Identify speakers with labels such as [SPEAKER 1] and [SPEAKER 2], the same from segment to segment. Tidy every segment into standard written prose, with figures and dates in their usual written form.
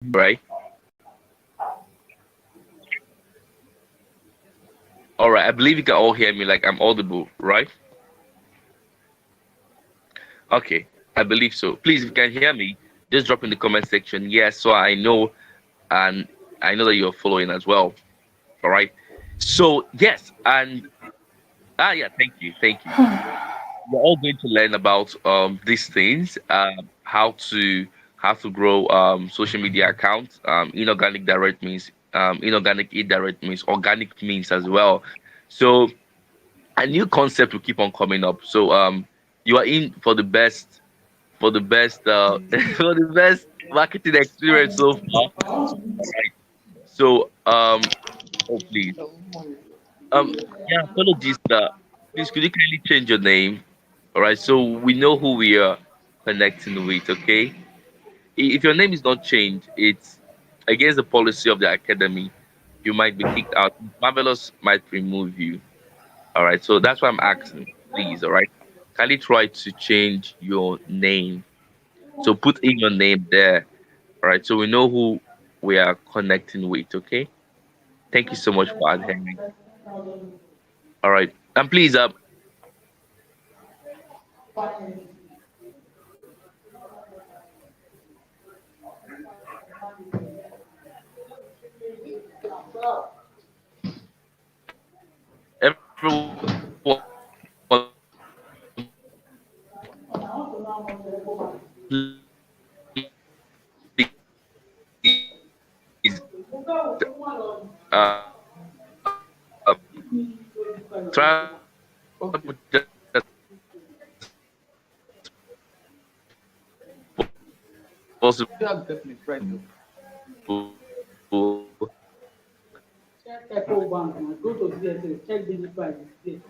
[SPEAKER 1] right? All right. I believe you can all hear me like I'm audible, right? Okay. I believe so. Please, if you can hear me, just drop in the comment section. Yes, so I know, and I know that you're following as well. All right. So yes, and yeah, thank you. We're all going to learn about these things, how to grow social media accounts, inorganic direct means, inorganic indirect means, organic means as well. So a new concept will keep on coming up. So you are in for the best for the best marketing experience so far. Right. So oh please yeah, apologies. Please could you kindly change your name? All right, so we know who we are connecting with. Okay, if your name is not changed, it's against the policy of the academy. You might be kicked out. Marvelous might remove you. All right, so that's why I'm asking, please. All right, kindly try to change your name. So put in your name there. All right, so we know who we are connecting with. Okay, thank you so much for adhering. All right, and please,
[SPEAKER 2] Yeah, definitely. Right. Check Echo Bank and go to CSS, check daily price. Yes.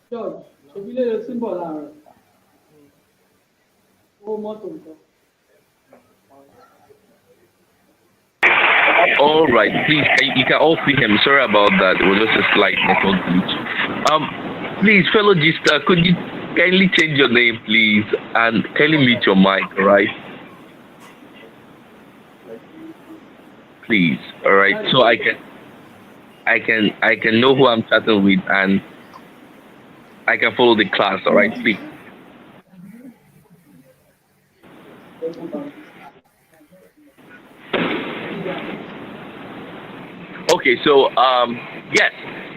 [SPEAKER 2] George, ṣèbílẹ̀ lọ símbọ̀ láàárọ̀. Owó mọ́tò nǹkan.
[SPEAKER 1] All right, please, you can all see him. Sorry about that. It was just a slight network glitch. Please, fellow Gista, could you kindly change your name, please, and kindly mute your mic, all right? Please, all right, so I can know who I'm chatting with, and I can follow the class, all right, please. Okay, so yes,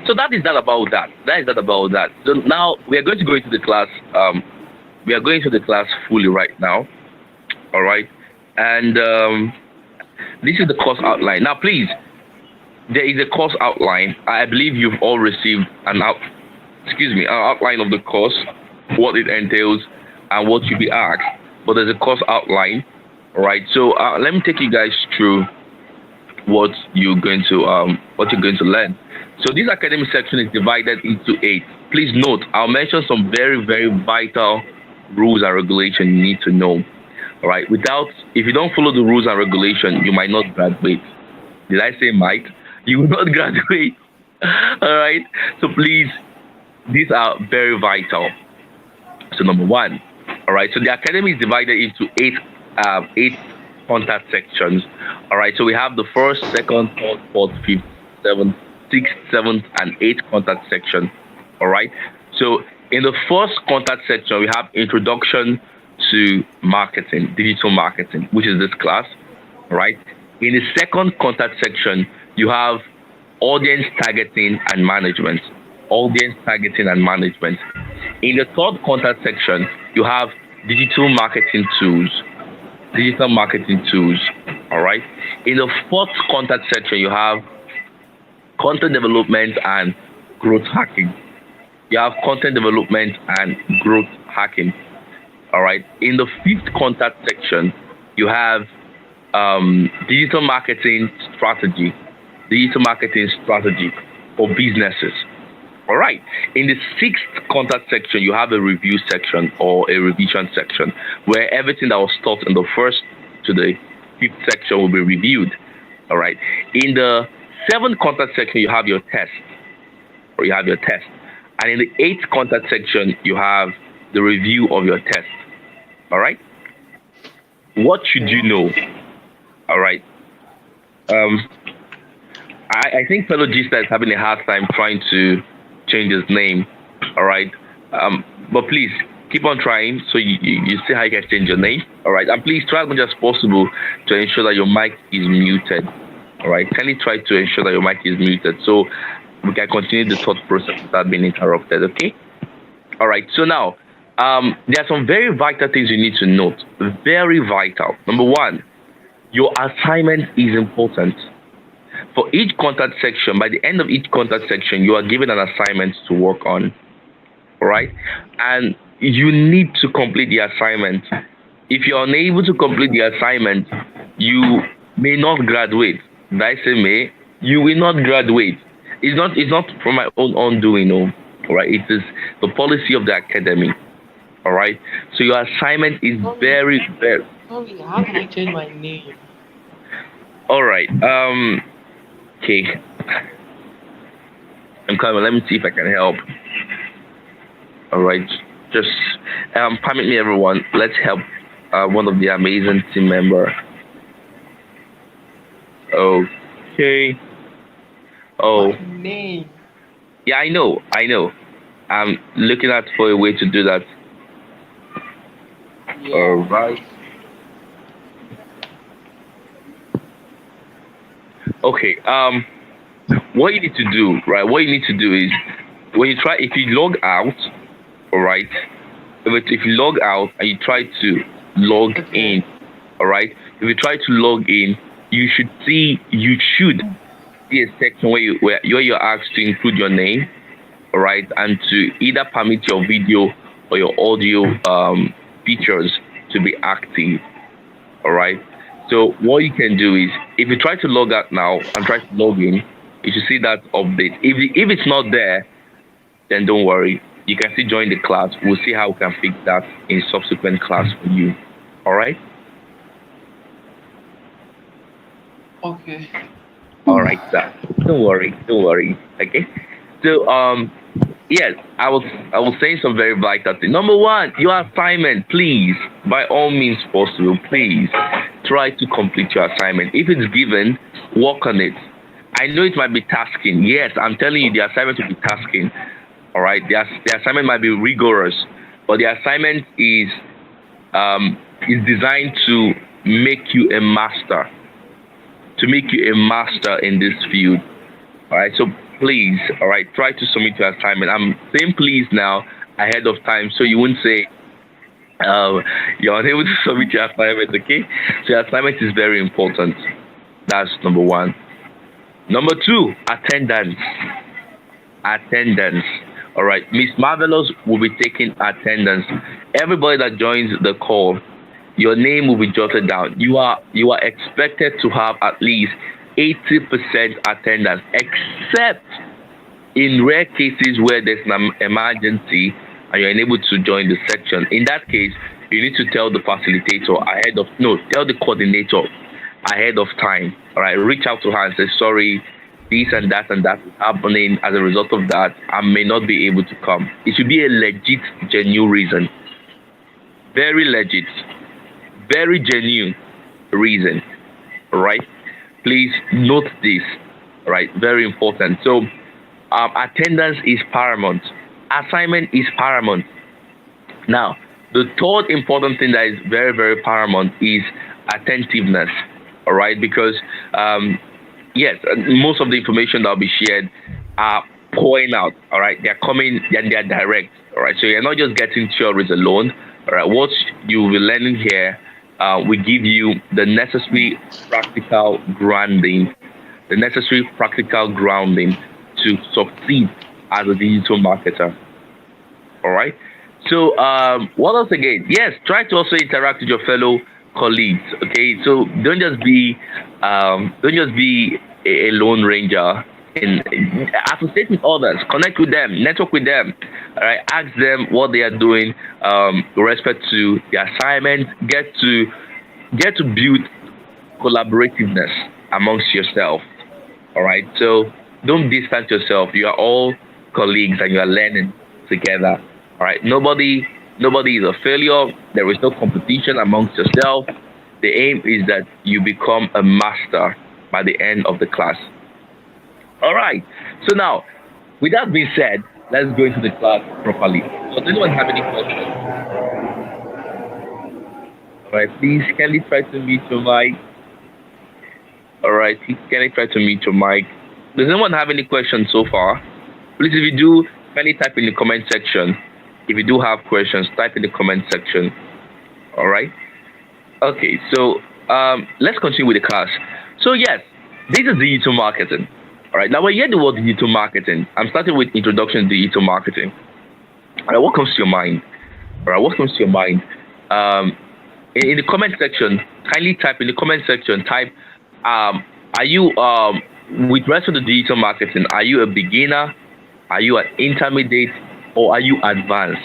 [SPEAKER 1] so that is that about that. That is that about that. So now we are going to go into the class. We are going to the class fully right now. All right, and this is the course outline. Now, please, there is a course outline. I believe you've all received an outline of the course, what it entails, and what you'll be asked. But there's a course outline. All right, so let me take you guys through what you're going to learn. So this academic section is divided into eight. Please note, I'll mention some very vital rules and regulations you need to know. All right. If you don't follow the rules and regulation, you might not graduate. Did I say might? You will not graduate. All right. So please, these are very vital. So number one, all right. So the academy is divided into eight contact sections. All right. So we have the first, second, third, fourth, fifth, seventh, sixth, seventh, and eighth contact section. All right. So in the first contact section, we have introduction to marketing, digital marketing, which is this class. All right. In the second contact section, you have audience targeting and management. Audience targeting and management. In the third contact section, you have digital marketing tools. Digital marketing tools. All right. In the fourth contact section, you have content development and growth hacking. You have content development and growth hacking. All right. In the fifth contact section, you have digital marketing strategy. Digital marketing strategy for businesses. All right. In the sixth contact section, you have a review section or a revision section where everything that was taught in the first to the fifth section will be reviewed. All right. In the seventh contact section, you have your test, or you have your test. And in the eighth contact section, you have the review of your test. All right? What should you know? All right. Um, I think fellow G-Star is having a hard time trying to change his name. All right. But please keep on trying so you see how you can change your name. All right. And please try as much as possible to ensure that your mic is muted. All right. Kindly try to ensure that your mic is muted so we can continue the thought process without being interrupted. Okay. All right. So now, there are some very vital things you need to note. Very vital. Number one, your assignment is important. For each contact section, by the end of each contact section, you are given an assignment to work on. All right? And you need to complete the assignment. If you're unable to complete the assignment, you may not graduate. Did I say may? You will not graduate. It's not from my own undoing, no. All right? It is the policy of the academy. All right? So your assignment is very, very...
[SPEAKER 2] Sorry, how can I change my name?
[SPEAKER 1] All right. Okay. I'm coming. Let me see if I can help. All right. Just permit me, everyone. Let's help one of the amazing team member. Okay. Oh.
[SPEAKER 2] My name.
[SPEAKER 1] Yeah, I know. I'm looking out for a way to do that.
[SPEAKER 2] Yeah.
[SPEAKER 1] All right. Okay. What you need to do, right? What you need to do is when you try, if you log out, all right. If you log out and you try to log in, all right. If you try to log in, you should see a section where you're asked to include your name, all right, and to either permit your video or your audio features to be active, all right. So what you can do is, if you try to log out now and try to log in, you should see that update. If it's not there, then don't worry. You can still join the class. We'll see how we can fix that in subsequent class for you. All right?
[SPEAKER 2] Okay.
[SPEAKER 1] All right, sir. Don't worry. Okay. So yes, I was saying some very vital things. Number one, your assignment, please, by all means possible, please try to complete your assignment. If it's given, work on it. I know it might be tasking. Yes, I'm telling you, the assignment will be tasking. All right, the assignment might be rigorous, but the assignment is designed to make you a master, in this field. All right, so please, all right, try to submit your assignment. I'm saying please now ahead of time, so you won't say you're unable to submit your assignment. Okay, so your assignment is very important. That's number one. Number two, attendance. All right, Miss Marvelous will be taking attendance. Everybody that joins the call, your name will be jotted down. You are expected to have at least 80% attendance, except in rare cases where there's an emergency and you're unable to join the section. In that case, you need to tell the facilitator tell the coordinator ahead of time. All right, reach out to her and say, sorry, this and that is happening. As a result of that, I may not be able to come. It should be a legit, genuine reason. Very legit, very genuine reason. All right, please note this. All right, very important. So, attendance is paramount. Assignment is paramount. Now, the third important thing that is very, very paramount is attentiveness. All right, because yes, most of the information that will be shared are pouring out. All right, they're coming and they're direct. All right, so you're not just getting theories alone. All right, what you will be learning here will give you the necessary practical grounding, to succeed as a digital marketer. All right. So what else again? Yes, try to also interact with your fellow colleagues. Okay, so don't just be a lone ranger. Associate with others, connect with them, network with them. All right, ask them what they are doing with respect to the assignment. Get to build collaborativeness amongst yourself. All right. So don't distance yourself. You are all colleagues and you are learning together. All right. Nobody is a failure. There is no competition amongst yourself. The aim is that you become a master by the end of the class. All right. So now, with that being said, let's go into the class properly. Does anyone have any questions? All right. Please, kindly try to mute your mic. All right. Please, kindly try to mute your mic. Does anyone have any questions so far? Please, if you do, kindly type in the comment section. If you do have questions, type in the comment section. All right. Okay. So let's continue with the class. So yes, this is digital marketing. All right. Now, when you hear the word digital marketing, I'm starting with introduction to digital marketing. All right. What comes to your mind? All right. What comes to your mind? Um, in the comment section, kindly type in the comment section. Type, are you with respect to digital marketing? Are you a beginner? Are you an intermediate? Or are you advanced?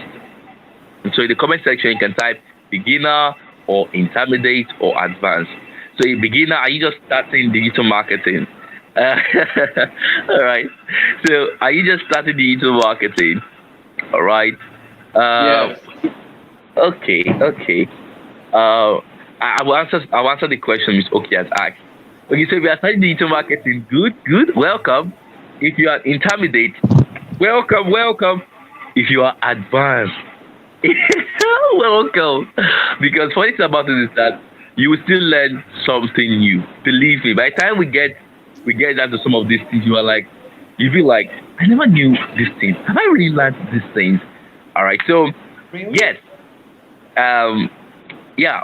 [SPEAKER 1] And so in the comment section, you can type beginner or intermediate or advanced. So a beginner, are you just starting digital marketing? Uh, all right. So are you just starting digital marketing? All right. Uh,
[SPEAKER 3] Yes.
[SPEAKER 1] okay. Okay. I will answer the question Miss Oki has asked. Okay, so if you are starting digital marketing, good, good, welcome. If you are intermediate, welcome, welcome. If you are advanced, welcome. Because funny thing about it is that you will still learn something new. Believe me. By the time we get down to some of these things, you feel like I never knew these things. Have I really learned these things? All right. So
[SPEAKER 3] Really?
[SPEAKER 1] yes, um, yeah.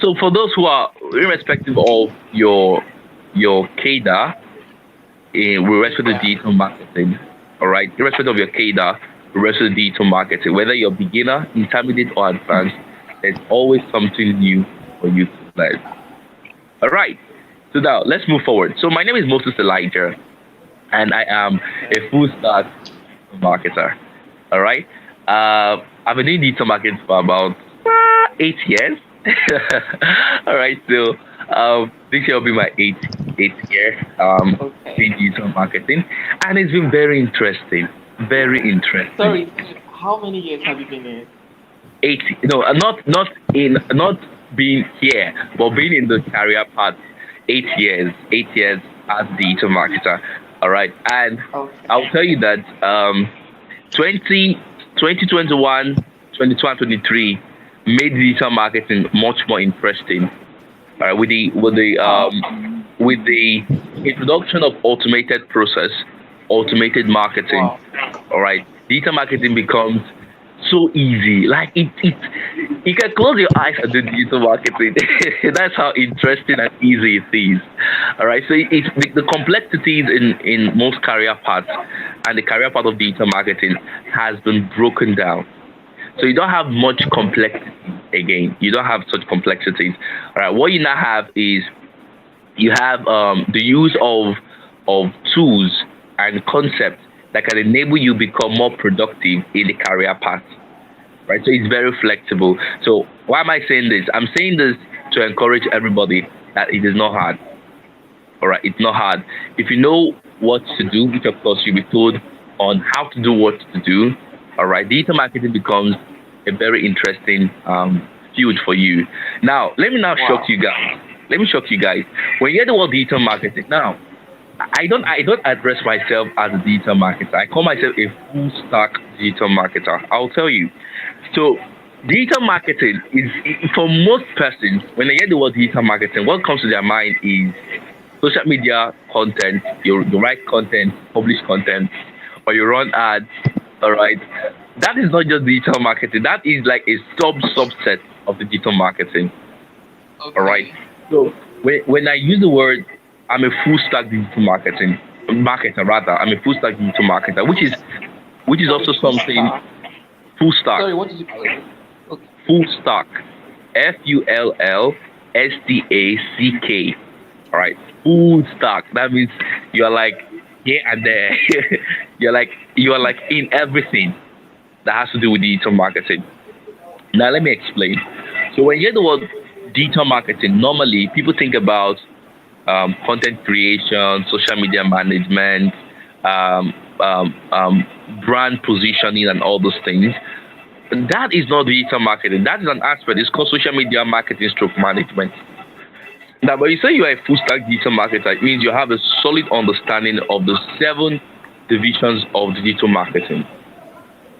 [SPEAKER 1] So for those who are irrespective of your CADA, with respect to
[SPEAKER 3] Yeah.
[SPEAKER 1] digital marketing, all right, irrespective of your CADA, with respect to digital marketing, whether you're beginner, intermediate, or advanced, there's always something new for you to learn. All right. So now let's move forward. So my name is Moses Elijah, and I am
[SPEAKER 3] Okay.
[SPEAKER 1] a full stack marketer. All right. I've been doing digital marketing for about 8 years. All right. So this year will be my eighth year doing
[SPEAKER 3] Okay.
[SPEAKER 1] digital marketing, and it's been very interesting. Very interesting.
[SPEAKER 3] Sorry, how many years have you been in?
[SPEAKER 1] 80, no, not being here, but being in the career path. 8 years, 8 years as digital marketer. All right, and I'll
[SPEAKER 3] Okay.
[SPEAKER 1] tell you that 20 2021 2023 made digital marketing much more interesting. All right,
[SPEAKER 3] Wow.
[SPEAKER 1] with the introduction of automated process, automated marketing.
[SPEAKER 3] Wow.
[SPEAKER 1] All right, digital marketing becomes so easy. Like it you can close your eyes and do digital marketing. That's how interesting and easy it is. All right, so it's the complexities in most career paths and the career part of digital marketing has been broken down. So you don't have much complexity again. You don't have such complexities. All right, what you now have is you have the use of tools and concepts that can enable you become more productive in the career path. Right, so it's very flexible. So why am I saying this? I'm saying this to encourage everybody that it is not hard. All right, it's not hard. If you know what to do, which of course you'll be told on how to do what to do, all right, digital marketing becomes a very interesting field for you. Now, let me now shock
[SPEAKER 3] Wow.
[SPEAKER 1] you guys. Let me shock you guys. When you hear the word digital marketing, now I don't address myself as a digital marketer. I call myself a full stack digital marketer. I'll tell you. So digital marketing is for most persons when they hear the word digital marketing, what comes to their mind is social media content. You write content, publish content, or you run ads. All right. That is not just digital marketing. That is like a subset of the digital marketing. All right.
[SPEAKER 3] Okay.
[SPEAKER 1] So when I use the word, I'm a full stack digital marketer rather. I'm a full stack digital marketer, which is
[SPEAKER 3] A
[SPEAKER 1] also
[SPEAKER 3] full
[SPEAKER 1] something
[SPEAKER 3] stack.
[SPEAKER 1] full stack,
[SPEAKER 3] Sorry, what did you call it? Okay.
[SPEAKER 1] full stack, FULLSTACK. All right, full stack. That means you're like here and there. you are like in everything that has to do with digital marketing. Now let me explain. So when you hear the word digital marketing, normally people think about content creation, social media management, um, brand positioning, and all those things. That is not digital marketing. That is an aspect. It's called social media marketing stroke management. Now, but you say you are a full stack digital marketer, it means you have a solid understanding of the seven divisions of digital marketing.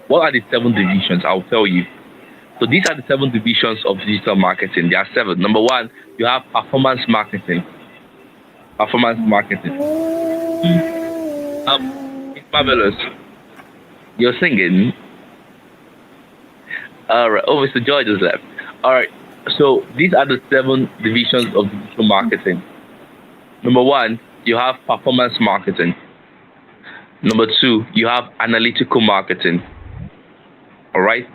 [SPEAKER 1] What are the seven divisions? I'll tell you. So these are the seven divisions of digital marketing. There are seven. Number one, you have performance marketing. Performance marketing. It's marvelous. You're singing. All right. Oh, Mr. George is left. All right. So these are the seven divisions of digital marketing. Number one, you have performance marketing. Number two, you have analytical marketing. All right.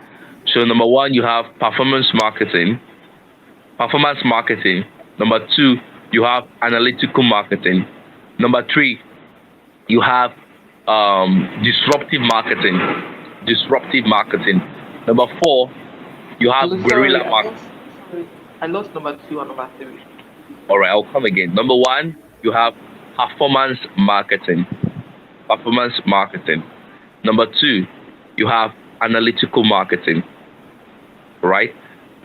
[SPEAKER 1] So number one, you have performance marketing, performance marketing. Number two, you have analytical marketing. Number three, you have disruptive marketing. Disruptive marketing. Number four, you have
[SPEAKER 3] Sorry,
[SPEAKER 1] guerrilla marketing.
[SPEAKER 3] sorry. I lost number two and number three.
[SPEAKER 1] All right, I'll come again. Number one, you have performance marketing. Performance marketing. Number two, you have analytical marketing. Right?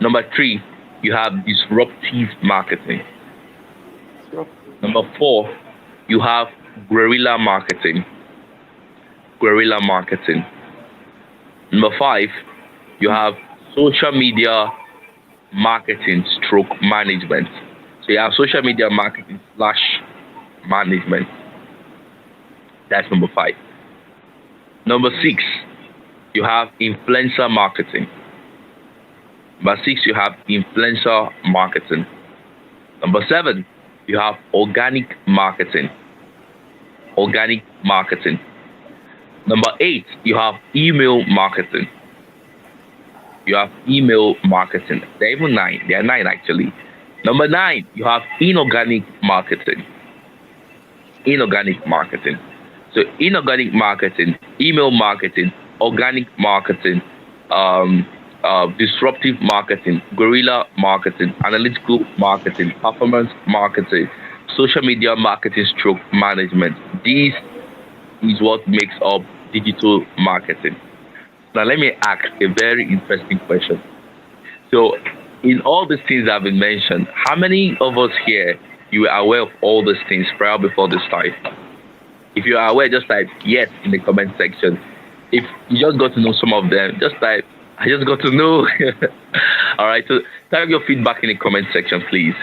[SPEAKER 1] Number three, you have disruptive marketing.
[SPEAKER 3] Sure.
[SPEAKER 1] Number four, you have guerrilla marketing. Guerrilla marketing. Number five, you have social media marketing stroke management. So you have social media marketing slash management. That's number five. Number six, you have influencer marketing. Number six, you have influencer marketing. Number seven, you have organic marketing. Organic marketing. Number eight, you have email marketing. You have email marketing. There are even nine. There are nine actually. Number nine, you have inorganic marketing. Inorganic marketing. So inorganic marketing, email marketing, organic marketing, disruptive marketing, guerrilla marketing, analytical marketing, performance marketing, social media marketing stroke management. This is what makes up digital marketing. Now let me ask a very interesting question. So in all these things that have been mentioned, how many of us here you were aware of all these things prior before this time? If you are aware, just type yes in the comment section. If you just got to know some of them, just type I just got to know. All right, so type your feedback in the comment section, please.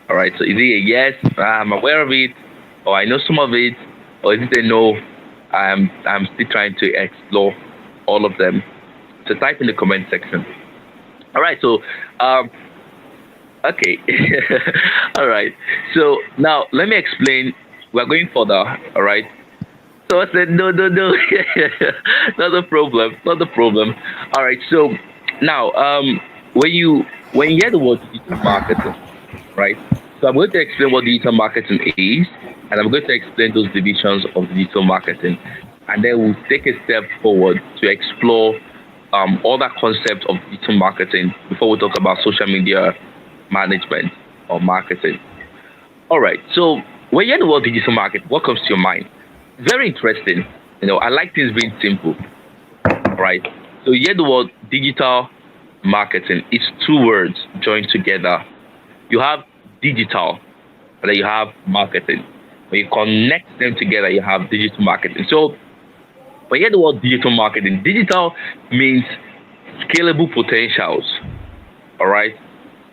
[SPEAKER 1] All right, so is it a yes? I'm aware of it, or I know some of it, or is it a no? I'm still trying to explore all of them. So type in the comment section. All right, so okay, all right. So now let me explain. We're going further. All right. So I said no, no, no, not a problem, not a problem. All right. So now, when you hear the word digital marketing, right? So I'm going to explain what digital marketing is, and I'm going to explain those divisions of digital marketing, and then we'll take a step forward to explore other concepts of digital marketing before we talk about social media management or marketing. All right. So when you hear the word digital market, what comes to your mind? Very interesting. I like things being simple, right? So you hear the word digital marketing. It's two words joined together. You have digital, and then you have marketing. When you connect them together, you have digital marketing. So when you hear the word digital marketing, digital means scalable potentials. All right,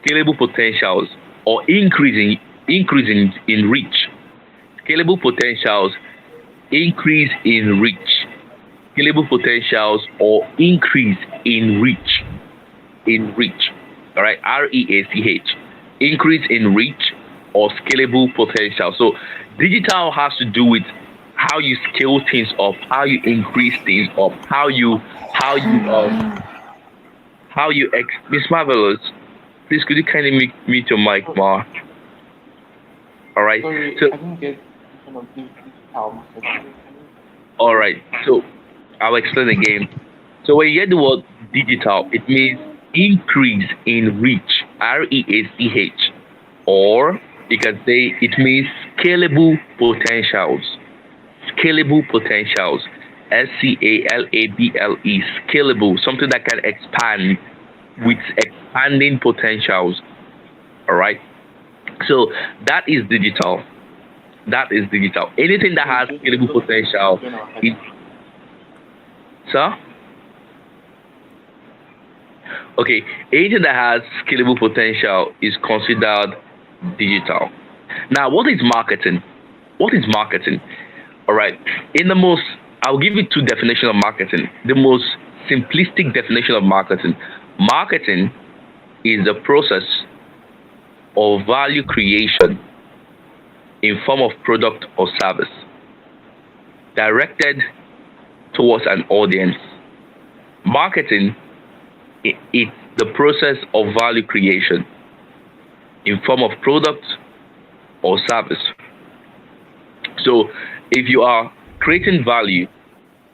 [SPEAKER 1] scalable potentials or increasing in reach. Scalable potentials increase in reach. Scalable potentials or increase in reach. In reach. All right, REACH. Increase in reach or scalable potential. So digital has to do with how you scale things up, how you increase things up, Miss Marvelous, please could you kindly mute your mic more? All right.
[SPEAKER 3] Sorry,
[SPEAKER 1] So
[SPEAKER 3] I didn't get some of this marketing.
[SPEAKER 1] all right. So I'll explain again. So when you hear the word digital, it means increase in reach, REACH, or You can say it means scalable potentials. Scalable potentials. SCALABLE. Scalable. Something that can expand with expanding potentials. All right. So that is digital. That is digital. Anything that has scalable potential is, sir? Okay, anything that has scalable potential is considered digital. Now, what is marketing? What is marketing? All right. In the most, I'll give you two definitions of marketing. The most simplistic definition of marketing. Marketing is the process of value creation in form of product or service directed towards an audience. Marketing is the process of value creation in form of product or service. So if you are creating value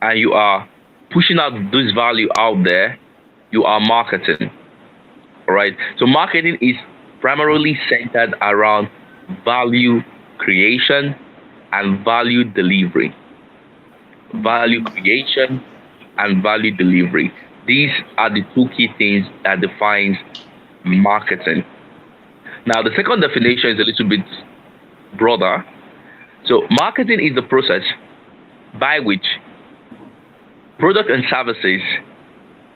[SPEAKER 1] and you are pushing out this value out there, you are marketing. All right. So marketing is primarily centered around value creation and value delivery. Value creation and value delivery. These are the two key things that defines marketing. Now, the second definition is a little bit broader. So, marketing is the process by which product and services,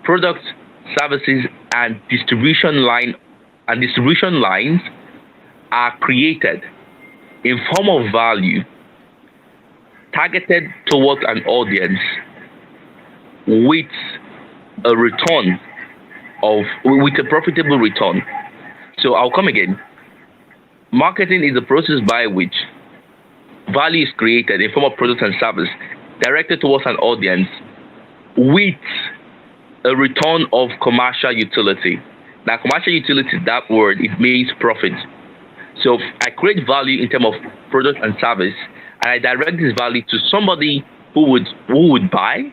[SPEAKER 1] products, services, and distribution lines are created in form of value targeted towards an audience with a return with a profitable return. So I'll come again. Marketing is the process by which value is created in form of product and service directed towards an audience with a return of commercial utility. Now, commercial utility, that word, it means profit. So I create value in terms of product and service, and I direct this value to somebody who would buy,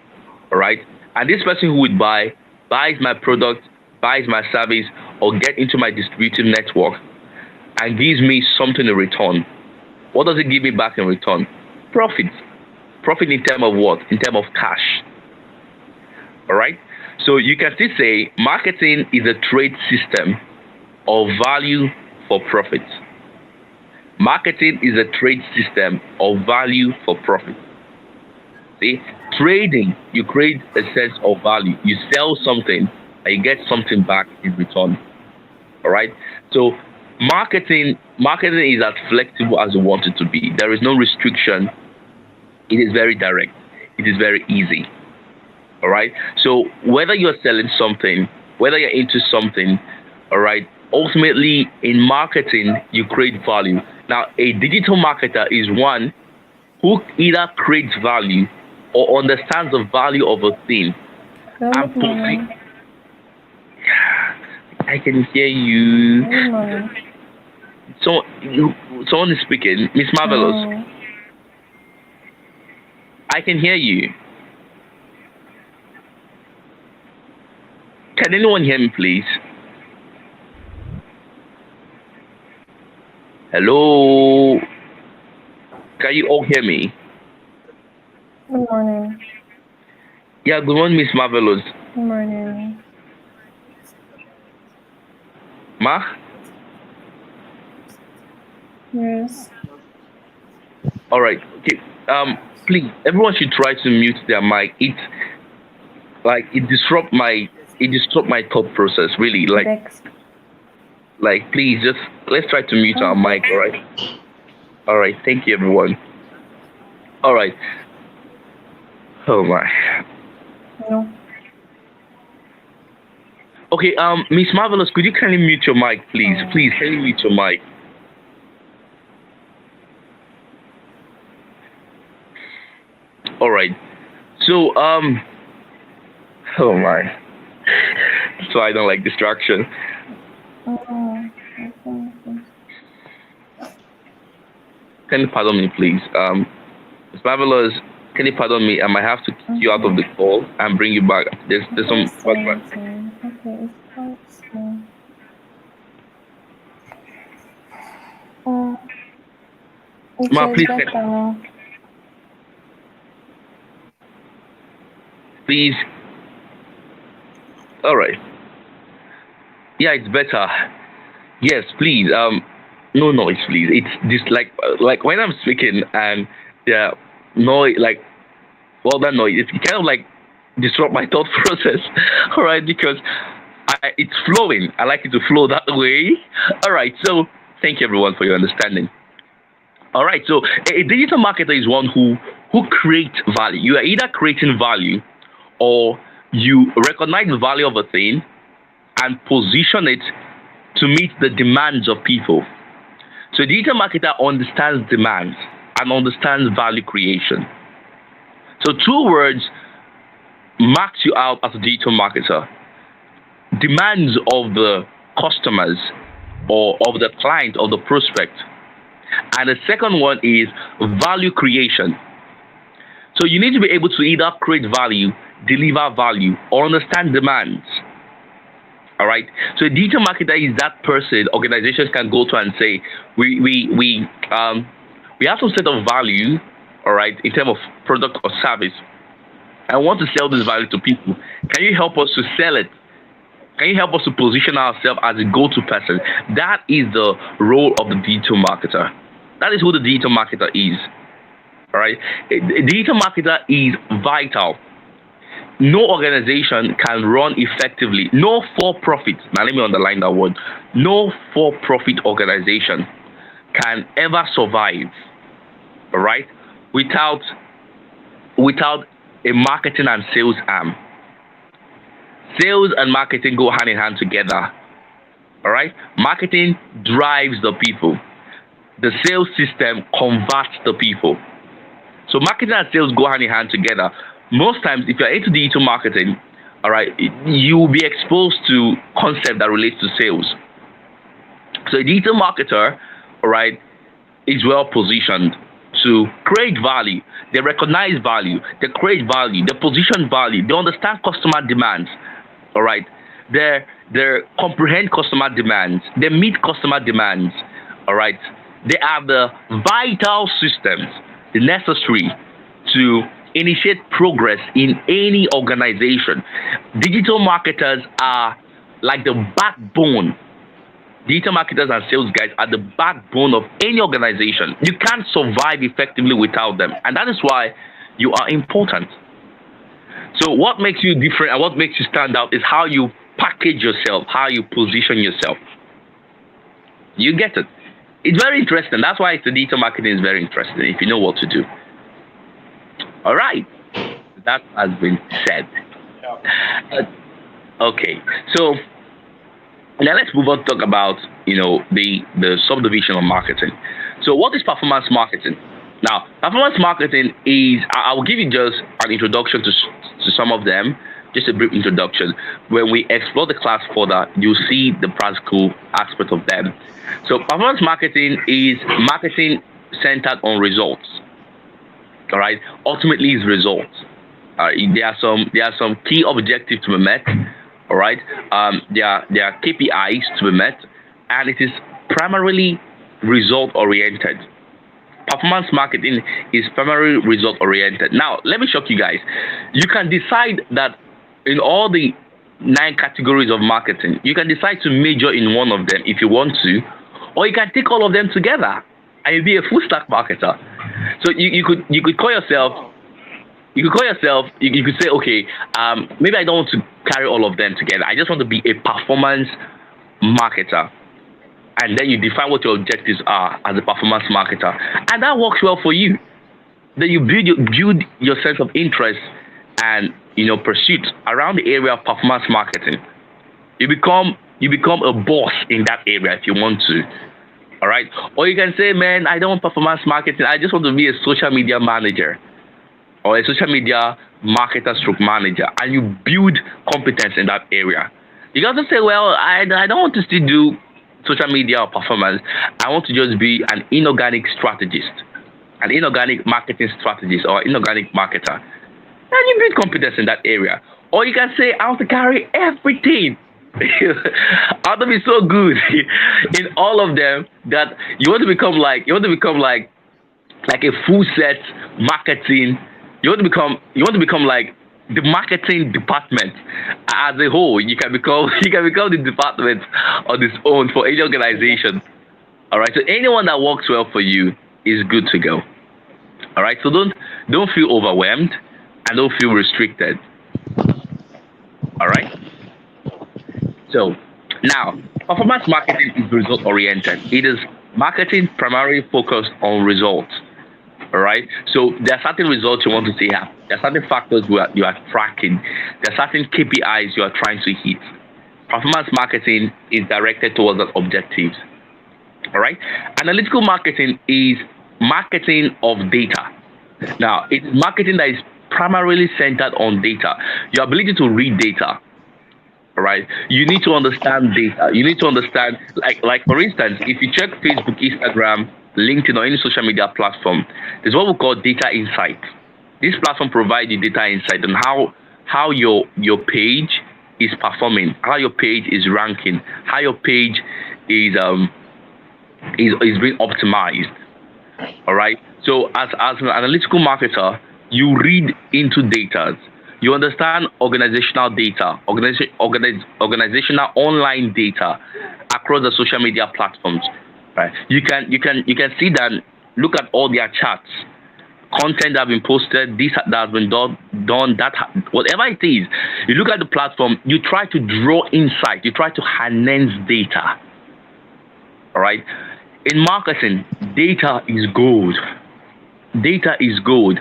[SPEAKER 1] all right? And this person who would buys my product, buys my service, or get into my distributive network and gives me something in return. What does it give me back in return? Profit. Profit in terms of what? In terms of cash. All right? So you can still say marketing is a trade system of value for profit. Marketing is a trade system of value for profit. See, trading, you create a sense of value. You sell something and you get something back in return. All right? So marketing is as flexible as you want it to be. There is no restriction. It is very direct. It is very easy. All right? So whether you're selling something, whether you're into something, all right, ultimately in marketing, you create value. Now, a digital marketer is one who either creates value or understands the value of a thing. And putting, I can hear you. So, someone is speaking. Miss Marvelous. I can hear you. Can anyone hear me, please? Hello? Can you all hear me?
[SPEAKER 4] Good morning.
[SPEAKER 1] Yeah, good morning, Miss Marvelous.
[SPEAKER 4] Good morning.
[SPEAKER 1] Ma?
[SPEAKER 4] Yes.
[SPEAKER 1] All right. Okay. Please, everyone should try to mute their mic. It disrupt my thought process. Really,
[SPEAKER 4] Bex.
[SPEAKER 1] please just let's try to mute our mic. All right. All right. Thank you, everyone. All right. Oh my.
[SPEAKER 4] No.
[SPEAKER 1] Okay. Miss Marvelous, could you kindly mute your mic, please? Please, can you mute your mic? All right. So oh my. So I don't like distraction. Can you pardon me, please? Miss Marvelous, can you pardon me? I might have to kick you out of the call and bring you back. There's some background.
[SPEAKER 4] Okay, it's fine.
[SPEAKER 1] Ma,
[SPEAKER 4] It's
[SPEAKER 1] please,
[SPEAKER 4] better now.
[SPEAKER 1] please. All right. Yeah, it's better. Yes, please. No noise, please. It's just like when I'm speaking and yeah, noise like all that noise. It kind of like disrupt my thought process. All right, because it's flowing. I like it to flow that way. All right. So thank you everyone for your understanding. All right. So a digital marketer is one who creates value. You are either creating value or you recognize the value of a thing and position it to meet the demands of people. So a digital marketer understands demands and understands value creation. So two words marks you out as a digital marketer. Demands of the customers or of the client or the prospect. And the second one is value creation. So you need to be able to either create value, deliver value, or understand demands. All right. So a digital marketer is that person organizations can go to and say, we have some set of value, all right, in terms of product or service. I want to sell this value to people. Can you help us to sell it? Can you help us to position ourselves as a go-to person? That is the role of the digital marketer. That is who the digital marketer is. All right. A digital marketer is vital. No organization can run effectively. No for-profit. Now let me underline that word. No for-profit organization can ever survive. All right, without a marketing and sales arm. Sales and marketing go hand in hand together. All right, marketing drives the people. The sales system converts the people. So marketing and sales go hand in hand together. Most times, if you're into digital marketing, all right, you will be exposed to concept that relates to sales. So a digital marketer, all right, is well positioned to create value. They recognize value. They create value. They position value. They understand customer demands. All right, they comprehend customer demands. They meet customer demands. All right, they are the vital systems necessary to initiate progress in any organization. Digital marketers are like the backbone. Digital marketers and sales guys are the backbone of any organization. You can't survive effectively without them. And that is why you are important. So what makes you different and what makes you stand out is how you package yourself, how you position yourself. You get it. It's very interesting. That's why the digital marketing is very interesting if you know what to do. All right. That has been said. Okay. So now let's move on to talk about, the subdivision of marketing. So what is performance marketing? Now, performance marketing is, I will give you just an introduction to some of them, just a brief introduction. When we explore the class further, you'll see the practical aspect of them. So performance marketing is marketing centered on results. All right, ultimately is results. There are some key objectives to be met. All right, there are KPIs to be met, and it is primarily result oriented. Performance marketing is primarily result oriented. Now, let me shock you guys. You can decide that in all the 9 categories of marketing, you can decide to major in one of them if you want to, or you can take all of them together and you'll be a full stack marketer. So you could call yourself. You could say, okay, maybe I don't want to carry all of them together. I just want to be a performance marketer. And then you define what your objectives are as a performance marketer. And that works well for you. Then you build your sense of interest and pursuit around the area of performance marketing. You become a boss in that area if you want to. All right. Or you can say, man, I don't want performance marketing. I just want to be a social media manager or a social media marketer stroke manager, and you build competence in that area. You can also say, well, I don't want to still do social media or performance. I want to just be an inorganic strategist, an inorganic marketing strategist, or inorganic marketer. And you build competence in that area. Or you can say, I want to carry everything. I want to be so good in all of them that you want to become like like a full set marketing. You want to become like the marketing department as a whole. You can become you can become the department on its own for any organization. All right. So anyone that works well for you is good to go. All right. So don't feel overwhelmed and don't feel restricted. All right. So now performance marketing is result oriented. It is marketing primarily focused on results. All right. So there are certain results you want to see here. There are certain factors you are tracking. There are certain KPIs you are trying to hit. Performance marketing is directed towards that objectives. All right. Analytical marketing is marketing of data. Now, it's marketing that is primarily centered on data. Your ability to read data. All right. You need to understand data. You need to understand, like for instance, if you check Facebook, Instagram, LinkedIn, or any social media platform, there's what we call data insight. This platform provides you data insight on how your page is performing, how your page is ranking, how your page is being optimized. All right. So as an analytical marketer, you read into data. You understand organizational data, organizational online data across the social media platforms. Right. You can see that. Look at all their charts, content that have been posted, this that has been done, whatever it is. You look at the platform. You try to draw insight. You try to harness data. All right. In marketing, data is gold. Data is gold.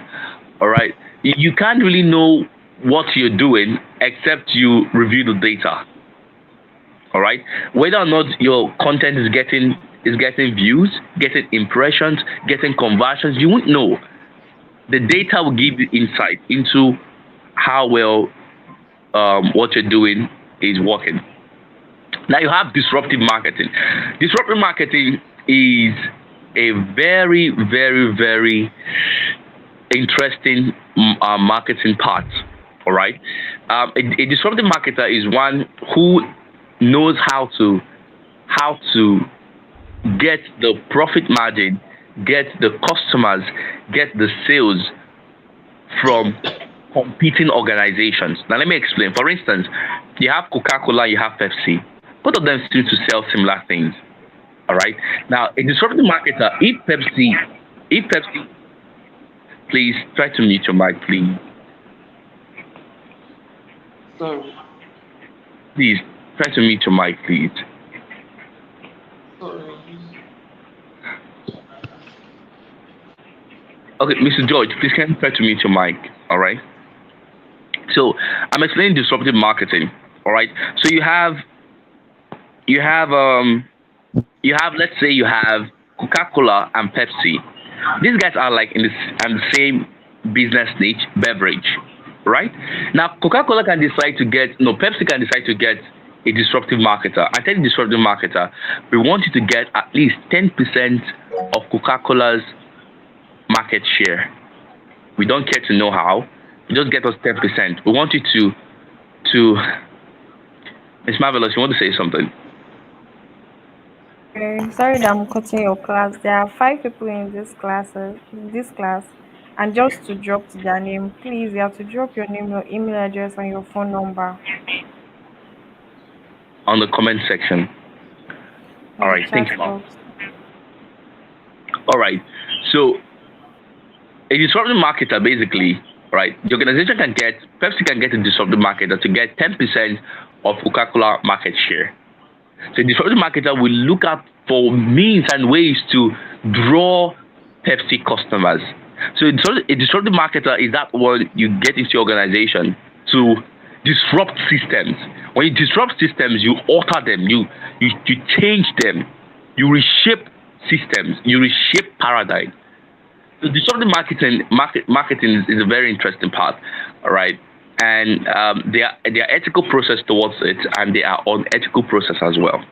[SPEAKER 1] All right. You can't really know what you're doing except you review the data. All right. Whether or not your content is getting views, getting impressions, getting conversions, you won't know. The data will give you insight into how well what you're doing is working. Now you have disruptive marketing. Disruptive marketing is a very, very, very interesting marketing part. All right. A disruptive marketer is one who knows how to get the profit margin, get the customers, get the sales from competing organizations. Now let me explain. For instance, you have Coca-Cola, you have Pepsi. Both of them seem to sell similar things. All right. Now, a disruptive marketer, if Pepsi, please try to mute your mic, please.
[SPEAKER 3] Sorry.
[SPEAKER 1] Please try to mute your mic, please.
[SPEAKER 3] Sorry.
[SPEAKER 1] Okay, Mr. George, please can you try to mute your mic. All right. So I'm explaining disruptive marketing. All right. So you have let's say you have Coca-Cola and Pepsi. These guys are like in the same business niche, beverage, right? Now Coca-Cola can decide to get Pepsi can decide to get a disruptive marketer. I tell the disruptive marketer, we want you to get at least 10% of Coca-Cola's market share. We don't care to know how. Just get us 10%. We want you to Miss Marvelous, you want to say something?
[SPEAKER 4] Sorry that I'm cutting your class. There are 5 people in this class, and just to drop their name, please, you have to drop your name, your email address, and your phone number
[SPEAKER 1] On the comment section.
[SPEAKER 4] in
[SPEAKER 1] All
[SPEAKER 4] the
[SPEAKER 1] right, thanks a
[SPEAKER 4] chat
[SPEAKER 1] lot.
[SPEAKER 4] box.
[SPEAKER 1] All right. So a disruptive marketer basically, right? The organization Pepsi can get a disruptive marketer to get 10% of Coca-Cola market share. So a disruptive marketer will look up for means and ways to draw Pepsi customers. So a disruptive marketer is that one you get into your organization to disrupt systems. When you disrupt systems, you alter them, you change them, you reshape systems, you reshape paradigm. So disruptive marketing is a very interesting part, all right? And there are ethical process towards it, and there are unethical process as well.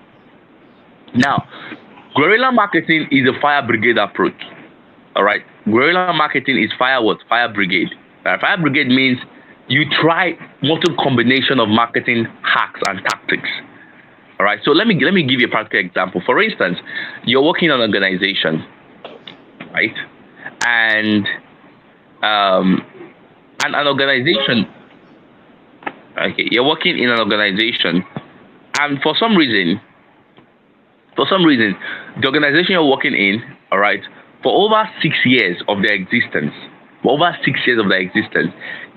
[SPEAKER 1] Now, guerrilla marketing is a fire brigade approach. All right, guerrilla marketing is fire brigade. Fire brigade means you try multiple combination of marketing hacks and tactics. All right, so let me give you a practical example. For instance, you're working on an organization, right? and um, an organization. Okay, you're working in an organization, and for some reason, the organization you're working in, all right, for over 6 years of their existence,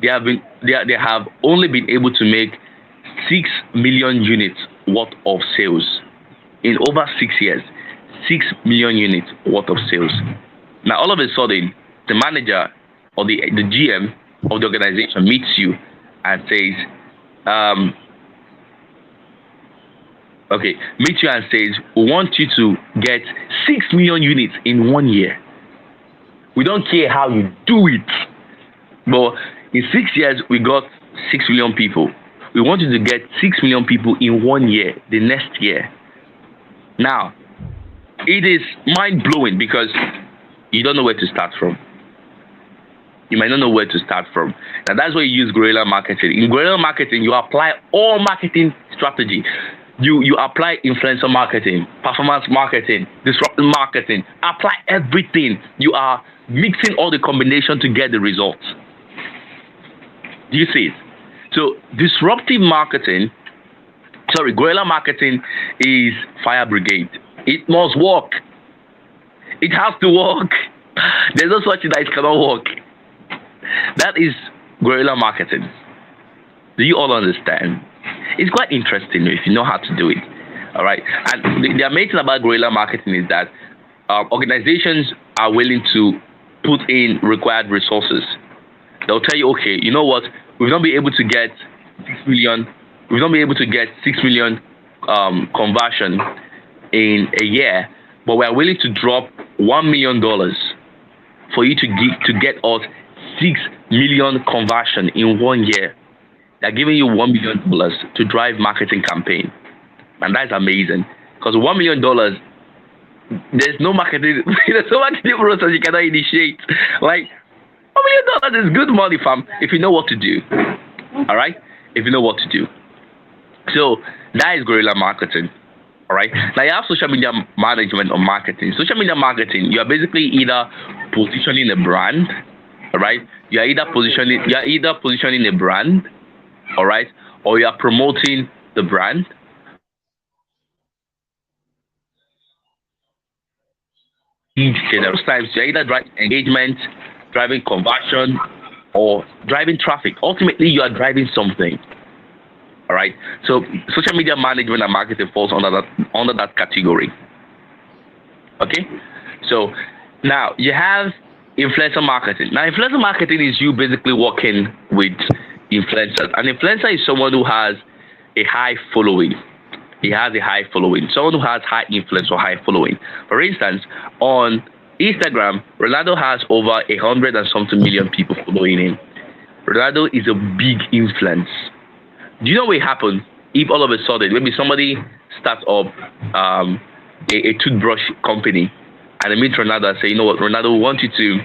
[SPEAKER 1] they have only been able to make 6 million units worth of sales in over 6 years. 6 million units worth of sales. Now, all of a sudden, the manager or the GM of the organization meets you and says, um, we want you to get 6 million units in 1 year. We don't care how you do it, but in 6 years, we got 6 million people. We want you to get 6 million people in 1 year, the next year. Now, it is mind blowing because you don't know where to start from. You might not know where to start from. Now, that's why you use guerrilla marketing. In guerrilla marketing, you apply all marketing strategy. You apply influencer marketing, performance marketing, disruptive marketing, apply everything. You are mixing all the combination to get the results. Do you see it? So guerrilla marketing is fire brigade. It must work. It has to work. There's no such thing that it cannot work. That is guerrilla marketing. Do you all understand? It's quite interesting if you know how to do it. All right. And the amazing thing about guerrilla marketing is that organizations are willing to put in required resources. They'll tell you, okay, you know what? We've not been able to get 6 million. We've not been able to get 6 million conversion in a year, but we're willing to drop $1 million for you to get us 6 million conversion in 1 year. They're giving you $1 million to drive marketing campaign, and that's amazing because $1 million, there's no marketing process you cannot initiate. Like $1 million is good money, fam, if you know what to do. All right, if you know what to do. So that is guerrilla marketing. All right. Now you have social media management or marketing. Social media marketing, you are basically either positioning a brand, all right? You are either positioning a brand, all right, or you are promoting the brand. Most times you're either driving engagement, driving conversion, or driving traffic. Ultimately, you are driving something. All right. So social media management and marketing falls under that category. Okay. So now you have influencer marketing. Now, influencer marketing is you basically working with influencers. An influencer is someone who has a high following. He has a high following. Someone who has high influence or high following. For instance, on Instagram, Ronaldo has over 100 and something million people following him. Ronaldo is a big influence. Do you know what happens if all of a sudden maybe somebody starts up a toothbrush company and they meet Ronaldo and say, you know what, Ronaldo, we want you to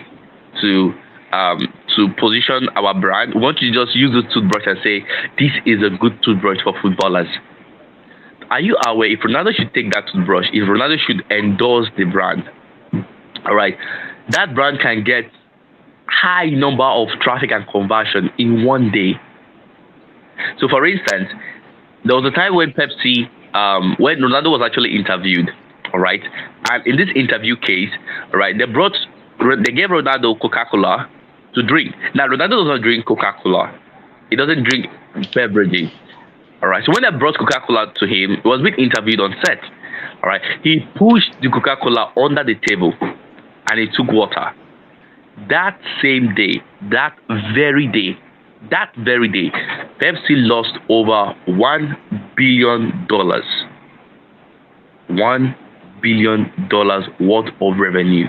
[SPEAKER 1] position our brand. We want you to just use the toothbrush and say this is a good toothbrush for footballers. Are you aware if Ronaldo should take that toothbrush, if Ronaldo should endorse the brand, all right, that brand can get high number of traffic and conversion in 1 day. So, for instance, there was a time when Pepsi, when Ronaldo was actually interviewed, all right, and in this interview case, all right, they gave Ronaldo Coca-Cola to drink. Now, Ronaldo does not drink Coca-Cola; he doesn't drink beverages, all right. So when they brought Coca-Cola to him, he was being interviewed on set, all right. He pushed the Coca-Cola under the table, and he took water. That same day, that very day, Pepsi lost over $1 billion. $1 billion worth of revenue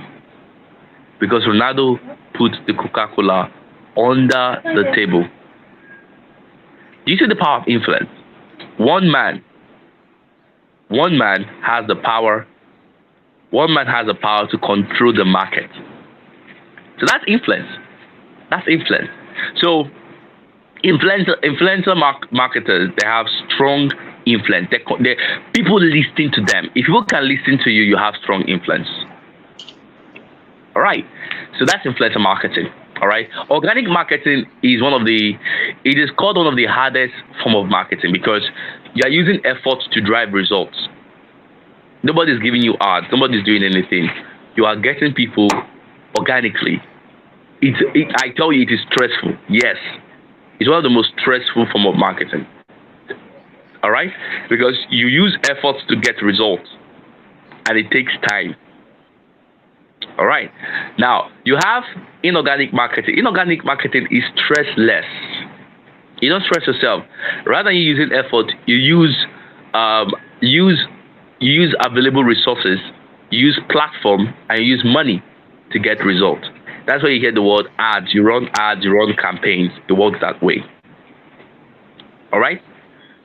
[SPEAKER 1] because Ronaldo put the Coca-Cola under the table. Do you see the power of influence? One man has the power. One man has the power to control the market. So that's influence. So influencer marketers, they have strong influence. They people listen to them. If people can listen to you, you have strong influence. All right. So that's influencer marketing. All right. Organic marketing is it is called one of the hardest form of marketing because you are using efforts to drive results. Nobody's giving you ads. Nobody's doing anything. You are getting people organically. I tell you, it is stressful. Yes, it's one of the most stressful form of marketing. All right, because you use efforts to get results, and it takes time. All right. Now you have inorganic marketing. Inorganic marketing is stressless. You don't stress yourself. Rather than you using effort, you um, use available resources, you use platform, and you use money to get results. That's why you hear the word ads. You run ads, you run campaigns. It works that way. All right.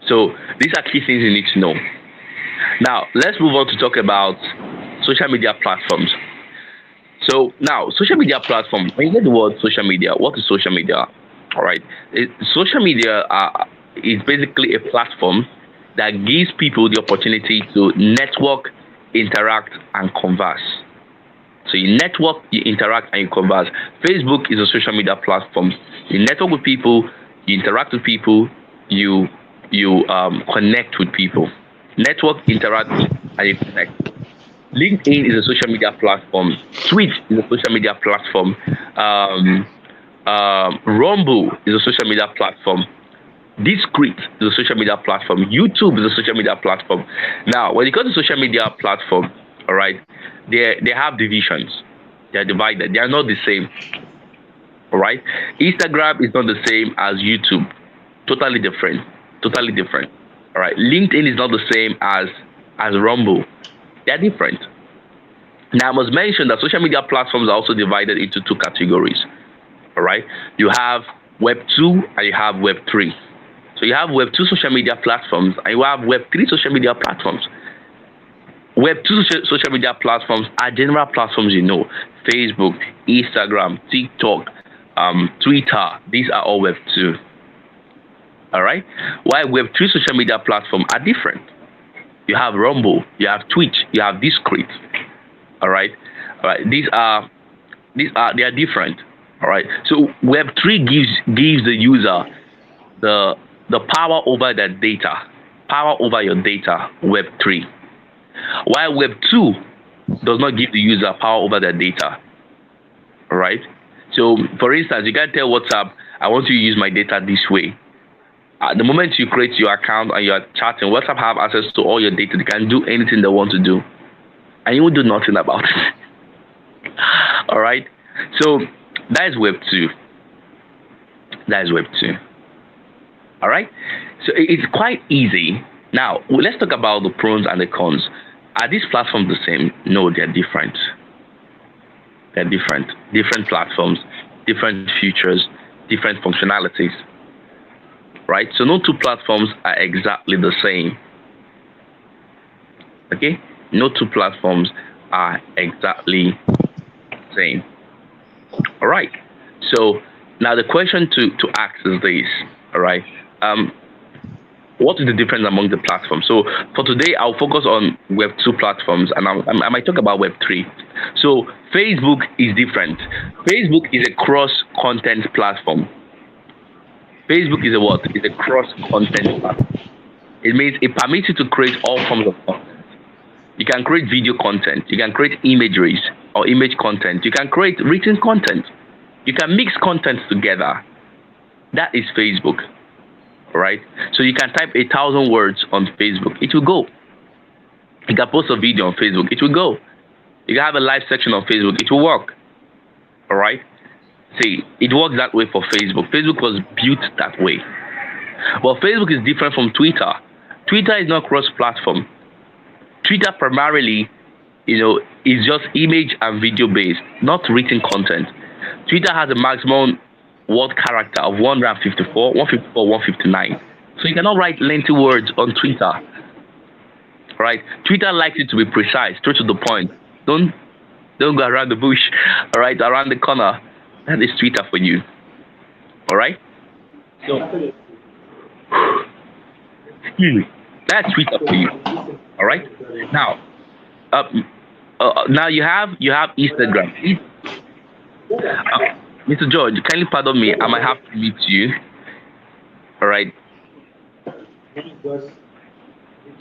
[SPEAKER 1] So these are key things you need to know. Now let's move on to talk about social media platforms. So now, social media platform. When you get the word social media, what is social media? All right, social media is basically a platform that gives people the opportunity to network, interact, and converse. So you network, you interact, and you converse. Facebook is a social media platform. You network with people, you interact with people, you connect with people. Network, interact, and you connect. LinkedIn is a social media platform. Twitch is a social media platform. Um, Rumble is a social media platform. Discreet is a social media platform. YouTube is a social media platform. Now, when it comes to social media platform, all right, they have divisions. They are divided. They are not the same. All right. Instagram is not the same as YouTube. Totally different. Totally different. All right. LinkedIn is not the same as Rumble. They are different. Now, I must mention that social media platforms are also divided into two categories. All right. You have Web 2 and you have Web 3. So you have Web 2 social media platforms and you have Web 3 social media platforms. Web 2 social media platforms are general platforms, Facebook, Instagram, TikTok, Twitter. These are all Web 2. All right. While Web 3 social media platforms are different. You have Rumble, you have Twitch, you have Discreet. All right. All right. They are different. All right. So Web 3 gives the user the power over their data, power over your data. Web 3. While Web 2 does not give the user power over their data. All right. So for instance, you can tell WhatsApp, I want you to use my data this way. The moment you create your account and you're chatting, WhatsApp have access to all your data. They can do anything they want to do, and you will do nothing about it. All right. So that is Web 2. That is Web 2. All right. So it's quite easy. Now let's talk about the pros and the cons. Are these platforms the same? No, they're different. They're different. Different platforms, different features, different functionalities. Right? So no two platforms are exactly the same. Okay? No two platforms are exactly the same. All right. So now the question to ask is this. All right. What is the difference among the platforms? So for today, I'll focus on Web 2 platforms, and I might talk about Web 3. So Facebook is different. Facebook is a cross-content platform. Facebook is a what? It's a cross-content platform. It means it permits you to create all forms of content. You can create video content. You can create imageries or image content. You can create written content. You can mix content together. That is Facebook. Right? So you can type 1,000 words on Facebook. It will go. You can post a video on Facebook. It will go. You can have a live section on Facebook. It will work. All right? See, it works that way for Facebook. Facebook was built that way. But Facebook is different from Twitter. Twitter is not cross-platform. Twitter primarily, is just image and video based, not written content. Twitter has a maximum word character of 154, 159. So you cannot write lengthy words on Twitter. Right? Twitter likes it to be precise, straight to the point. Don't go around the bush, all right, around the corner. That is Twitter for you. All right? So, that's Twitter for you. All right? Now, now you have Instagram. Mr. George, kindly pardon me. I might have to meet you. All right.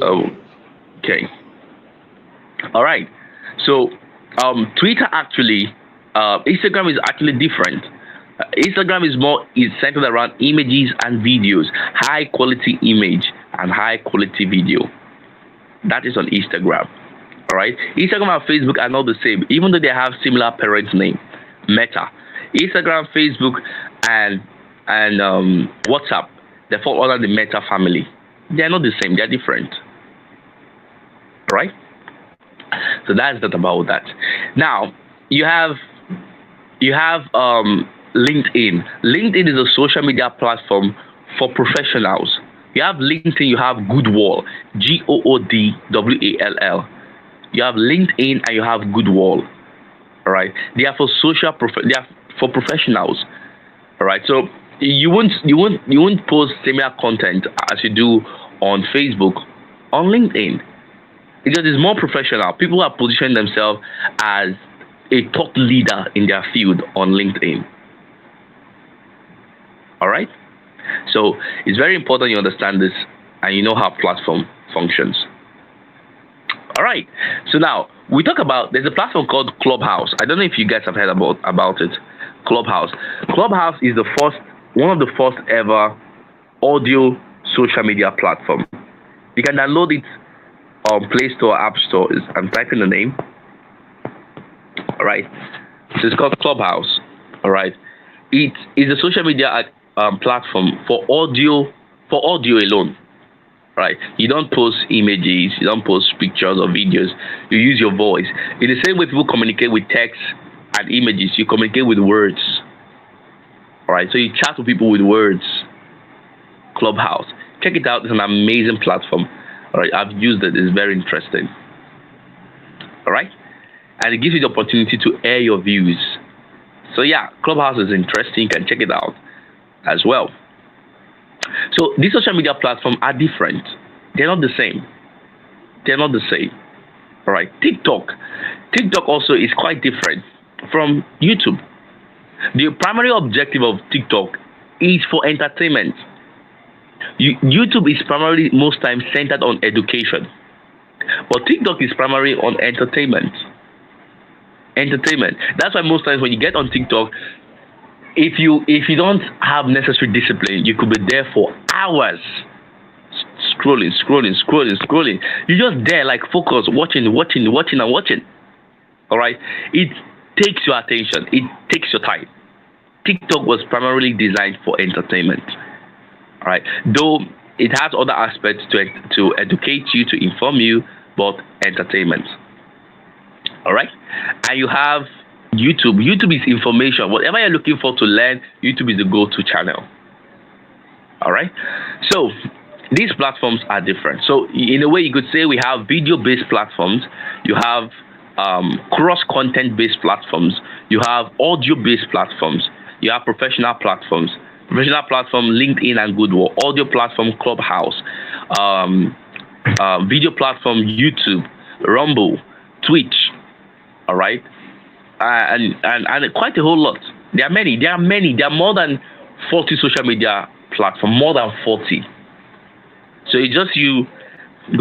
[SPEAKER 1] Okay. All right. So, Twitter actually, Instagram is actually different. Instagram is centered around images and videos, high quality image and high quality video. That is on Instagram. All right. Instagram and Facebook are not the same, even though they have similar parent name, Meta. Instagram, Facebook, and WhatsApp, they fall under the Meta family. They are not the same. They are different. All right. So that's that about that. Now you have LinkedIn. LinkedIn is a social media platform for professionals. You have LinkedIn, you have Goodwall, Goodwall. You have LinkedIn and you have Goodwall. All right, they are for they are for professionals. All right, so you won't post similar content as you do on Facebook on LinkedIn because it's more professional. People are positioning themselves as a thought leader in their field on LinkedIn. All right. So it's very important you understand this and you know how platform functions. All right. So now we talk about there's a platform called Clubhouse. I don't know if you guys have heard about it. Clubhouse. Clubhouse is one of the first ever audio social media platform. You can download it on Play Store, App Store. I'm typing the name. All right. So it's called Clubhouse. All right. It is a social media platform for audio alone. Right. You don't post images, you don't post pictures or videos. You use your voice. In the same way people communicate with text and images, you communicate with words. All right. So you chat with people with words. Clubhouse. Check it out. It's an amazing platform. All right. I've used it. It's very interesting. All right. And it gives you the opportunity to air your views. So yeah, Clubhouse is interesting. You can check it out as well. So these social media platforms are different. They're not the same. They're not the same. All right. TikTok also is quite different from YouTube. The primary objective of TikTok is for entertainment. YouTube is primarily most times centered on education, but TikTok is primarily on entertainment. That's why most times when you get on TikTok, if you don't have necessary discipline, you could be there for hours scrolling. You're just there like focus, watching. All right. It takes your attention. It takes your time. TikTok was primarily designed for entertainment. All right. Though it has other aspects to educate you, to inform you, but entertainment. All right. And you have YouTube. YouTube is information. Whatever you're looking for to learn, YouTube is the go-to channel. All right. So these platforms are different. So in a way, you could say we have video-based platforms. You have cross-content-based platforms. You have audio-based platforms. You have professional platforms. Professional platform, LinkedIn and Goodwall. Audio platform, Clubhouse. Video platform, YouTube, Rumble, Twitch. All right. And quite a whole lot. There are many. There are more than 40 social media platforms, more than 40. So it's just you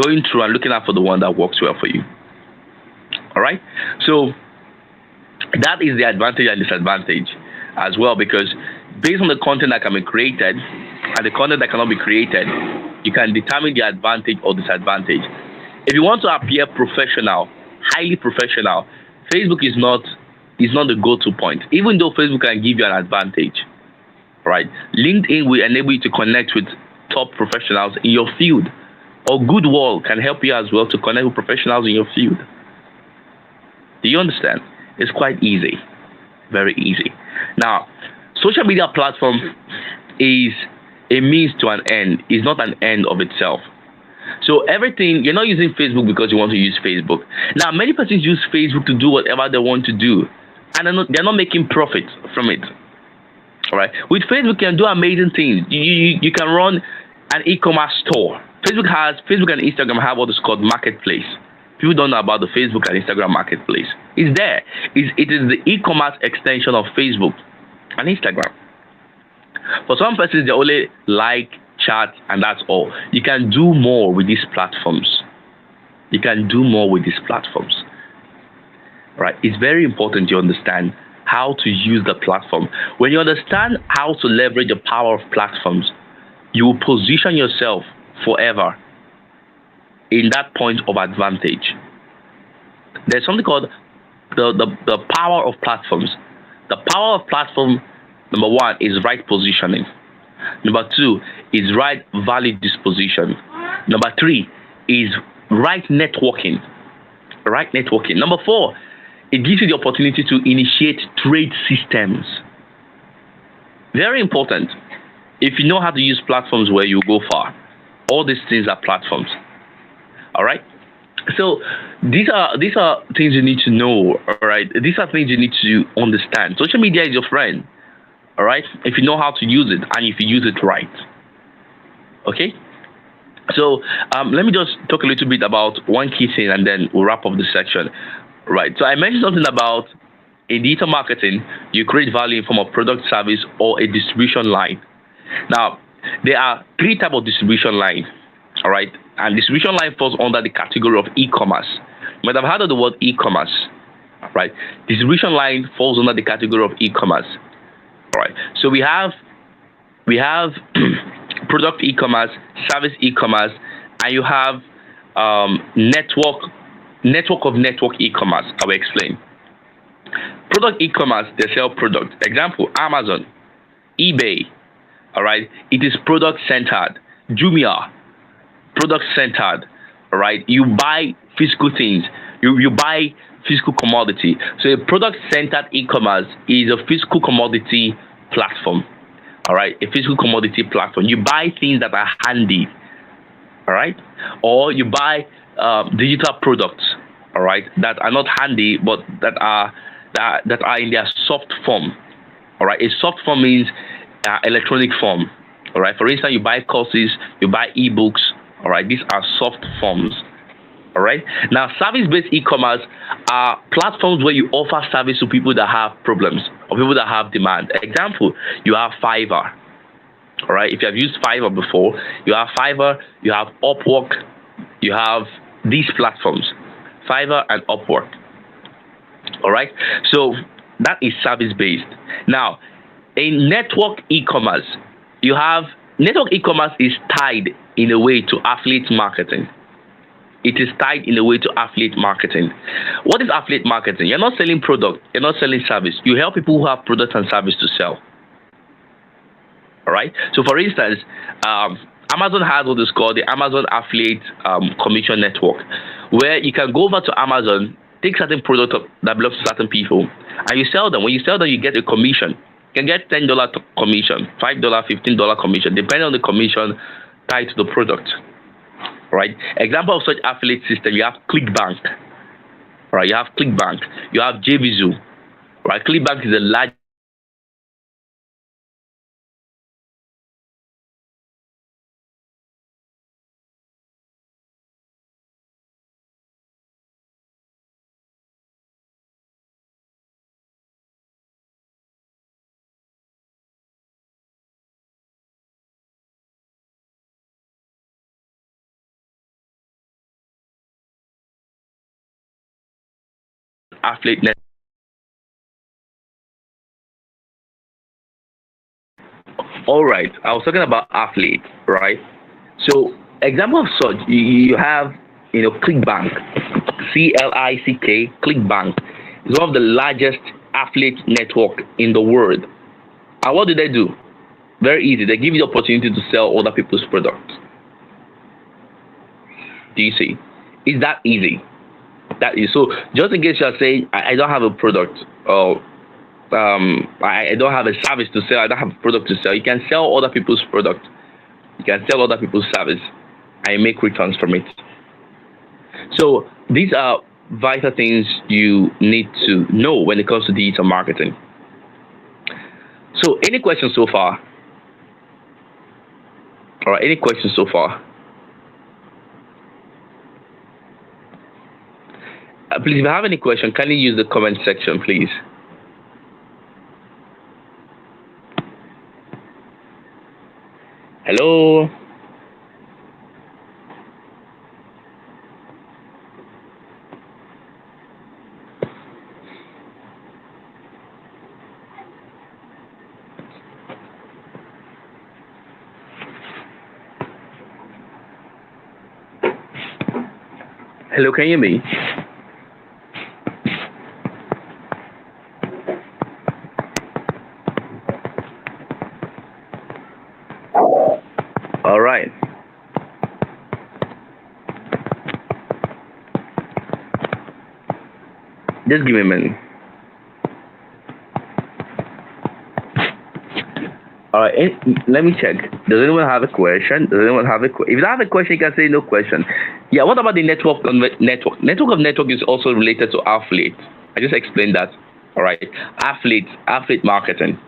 [SPEAKER 1] going through and looking out for the one that works well for you. All right. So that is the advantage and disadvantage as well, because based on the content that can be created and the content that cannot be created, you can determine the advantage or disadvantage. If you want to appear professional, highly professional, Facebook is not the go-to point, even though Facebook can give you an advantage. Right? LinkedIn will enable you to connect with top professionals in your field, or Goodwall can help you as well to connect with professionals in your field. Do you understand? It's quite easy, very easy. Now, social media platform is a means to an end. It's not an end of itself. So everything, you're not using Facebook because you want to use Facebook. Now, many persons use Facebook to do whatever they want to do, and they're not making profit from it. All right. With Facebook, you can do amazing things. You can run an e-commerce store. Facebook and Instagram have what is called marketplace. People don't know about the Facebook and Instagram marketplace. It's there. It is the e-commerce extension of Facebook and Instagram. For some persons, they only like, chat, and that's all. You can do more with these platforms. You can do more with these platforms. Right? It's very important you understand how to use the platform. When you understand how to leverage the power of platforms, you will position yourself forever in that point of advantage. There's something called the power of platforms. The power of platform, number one, is right positioning. Number two is right value disposition. Number three is right networking. Right networking. Number four, it gives you the opportunity to initiate trade systems. Very important. If you know how to use platforms where you go far, all these things are platforms. All right. So these are things you need to know. All right. These are things you need to understand. Social media is your friend. All right. If you know how to use it and if you use it right. Okay. So let me just talk a little bit about one key thing and then we'll wrap up the section. Right. So I mentioned something about in digital marketing, you create value in form of product, service, or a distribution line. Now, there are three types of distribution line. All right. And distribution line falls under the category of e-commerce. You might have heard of the word e-commerce. Right. Distribution line falls under the category of e-commerce. All right. So we have product e-commerce, service e-commerce, and you have network of network e-commerce. I will explain. Product e-commerce, they sell product. Example, Amazon, eBay. All right, it is product centered. Jumia, product centered. All right, you buy physical things. You buy physical commodity. So a product centered e-commerce is a physical commodity platform. All right, a physical commodity platform. You buy things that are handy. All right, or you buy digital products. All right, that are not handy but that are in their soft form. All right, a soft form means electronic form. All right, for instance, you buy courses, you buy ebooks. All right, these are soft forms. All right, now service-based e-commerce are platforms where you offer service to people that have problems or people that have demand. Example, you have Fiverr. All right, if you have used Fiverr before, you have Fiverr, you have Upwork, you have these platforms, Fiverr and Upwork. All right, so that is service-based. Now, in network e-commerce, you have network e-commerce is tied in a way to affiliate marketing. It is tied in a way to affiliate marketing. What is affiliate marketing? You're not selling product, you're not selling service. You help people who have product and service to sell. All right. So, for instance, Amazon has what is called the Amazon Affiliate Commission Network, where you can go over to Amazon, take certain product that belongs to certain people, and you sell them. When you sell them, you get a commission. You can get $10 commission, $5, $15 commission, depending on the commission tied to the product. All right. Example of such affiliate system, you have ClickBank. All right. You have ClickBank. You have JVZoo. All right. ClickBank is a large affiliate network. All right, I was talking about affiliate, right? So, example of such, you have, ClickBank, CLICK, ClickBank is one of the largest affiliate network in the world. And what do? Very easy. They give you the opportunity to sell other people's products. Do you see? It's that easy. That is so. Just in case you are saying, I don't have a product, or I don't have a service to sell, I don't have a product to sell, you can sell other people's product. You can sell other people's service and make returns from it. So these are vital things you need to know when it comes to digital marketing. So any questions so far? All right, any questions so far? Please, if you have any question, can you use the comment section, please? Hello. Hello, can you hear me? All right. Just give me a minute. All right. Let me check. Does anyone have a question? Does anyone have a question? If you have a question, you can say no question. Yeah. What about the network of network? Network of network is also related to affiliate. I just explained that. All right. Affiliate marketing.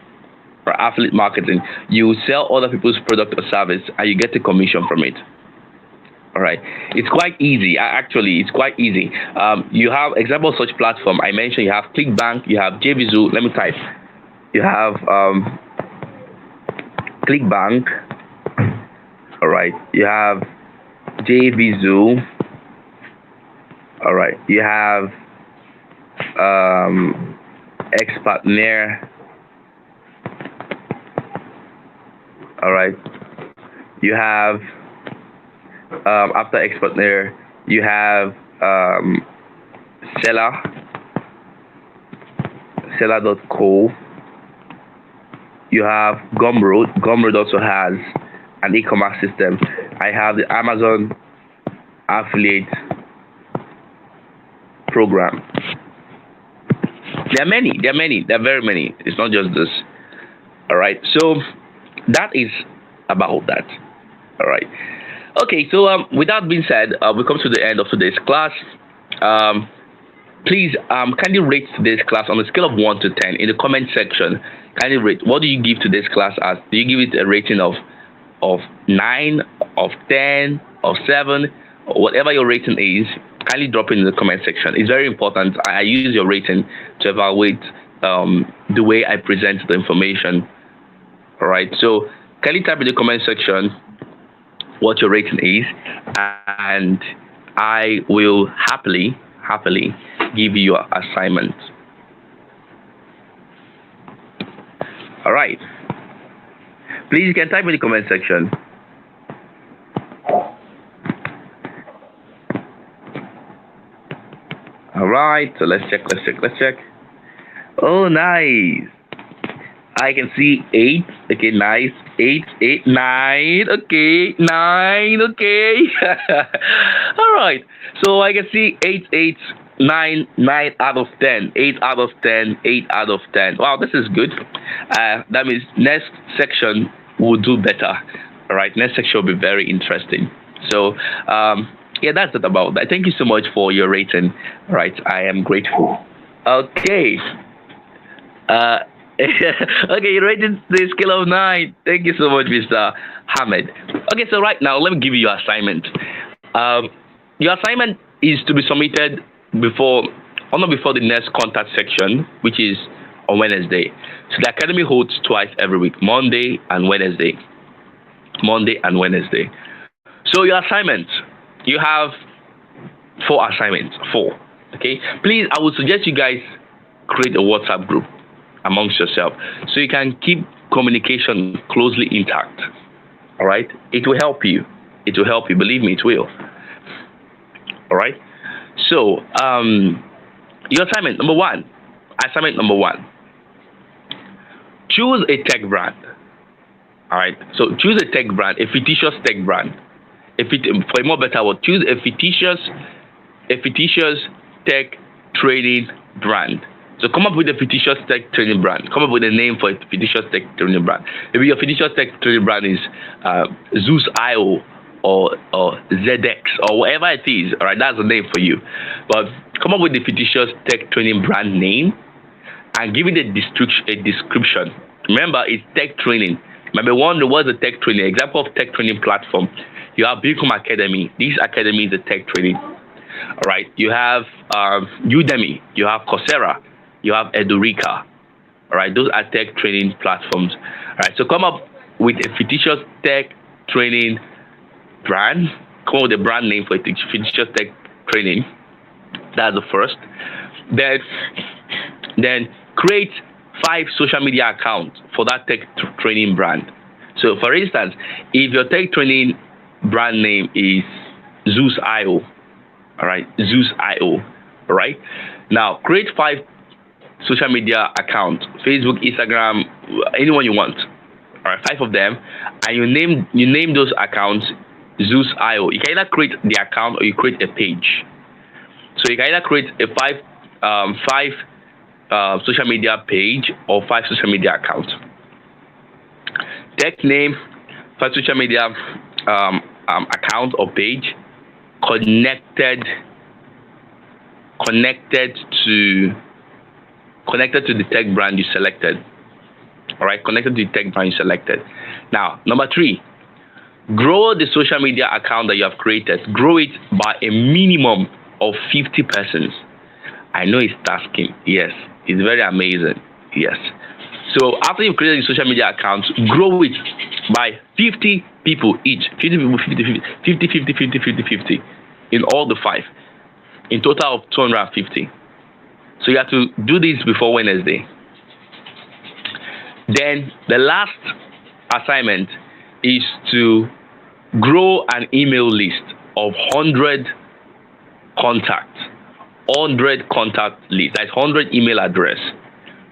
[SPEAKER 1] For affiliate marketing, you sell other people's product or service, and you get a commission from it. All right, it's quite easy. Actually, it's quite easy. You have example of such platform. I mentioned you have ClickBank, you have JVZoo. Let me type. You have ClickBank. All right, you have JVZoo. All right, you have Xpartner. All right, you have after Xpartner, you have Seller.co. You have Gumroad. Gumroad also has an e-commerce system. I have the Amazon affiliate program. There are many. There are very many. It's not just this. All right. So that is about that. All right. Okay. So with that being said, we come to the end of today's class. Please, kindly rate today's class on a scale of 1 to 10 in the comment section. Kindly rate. What do you give to this class as? Do you give it a rating of 9, of 10, of 7, or whatever your rating is? Kindly drop it in the comment section. It's very important. I use your rating to evaluate the way I present the information. All right. So kindly type in the comment section what your rating is, and I will happily give you your assignment. All right. Please, you can type in the comment section. All right. So let's check. Oh, nice. I can see 8. Okay, nice. 8, 9. Okay, 9. Okay. All right. So I can see 8, 9 out of 10. 8 out of 10. 8 out of 10. Wow, this is good. That means next section will do better. All right. Next section will be very interesting. So, yeah, that's it about that. Thank you so much for your rating. All right. I am grateful. Okay. Okay, you rated the scale of 9. Thank you so much, Mr. Hamid. Okay, so right now, let me give you your assignment. Your assignment is to be submitted before the next contact section, which is on Wednesday. So the academy holds twice every week, Monday and Wednesday. So your assignment, you have 4 assignments. 4. Okay, please, I would suggest you guys create a WhatsApp group amongst yourself so you can keep communication closely intact. All right, it will help you. Believe me, it will. All right. So your assignment number one. Choose a tech brand. All right. So choose a tech brand, a fictitious tech brand. For a more better word, choose a fictitious tech trading brand. So come up with a fictitious tech trading brand. Come up with a name for a fictitious tech trading brand. Maybe your fictitious tech trading brand is Zeus.io or ZX or whatever it is. All right, that's the name for you. But come up with the fictitious tech trading brand name and give it a description. Remember, it's tech training. Maybe wonder what's a tech training. Example of tech training platform. You have Bincom Academy. This academy is a tech training. All right, you have Udemy, you have Coursera, you have Edurica. All right, those are tech training platforms. All right, so come up with a fictitious tech training brand. Come up with a brand name for a fictitious tech training. That's the first. Then create 5 social media accounts for that tech training brand. So, for instance, if your tech training brand name is Zeus.io, all right, Zeus.io, all right. Now, create 5 social media accounts: Facebook, Instagram, anyone you want. All right, 5 of them, and you name those accounts Zeus.io. You can either create the account or you create a page. So you can either create a five social media page or 5 social media accounts. Tech name, 5 social media account or page connected to the tech brand you selected. All right, connected to the tech brand you selected. Now, number 3, grow the social media account that you have created. Grow it by a minimum of 50 persons. I know it's tasking. Yes, it's very amazing. Yes. So after you've created the social media accounts, grow it by 50 people each. 50 people, 50 in all the 5. In total of 250. So you have to do this before Wednesday. Then the last assignment is to grow an email list of 100 contacts. 100 contact list. That's 100 email address.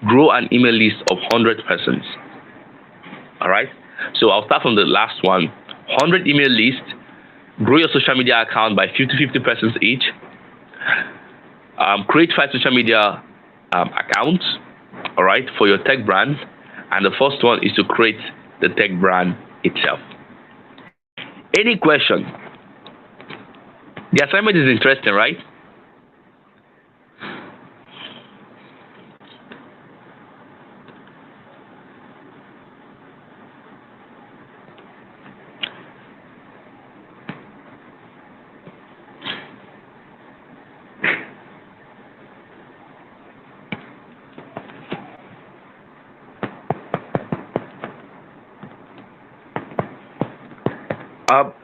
[SPEAKER 1] Grow an email list of 100 persons. All right. So I'll start from the last one. 100 email list. Grow your social media account by 50 persons each. Create 5 social media accounts. All right, for your tech brand. And the first one is to create the tech brand itself. Any question? The assignment is interesting, right?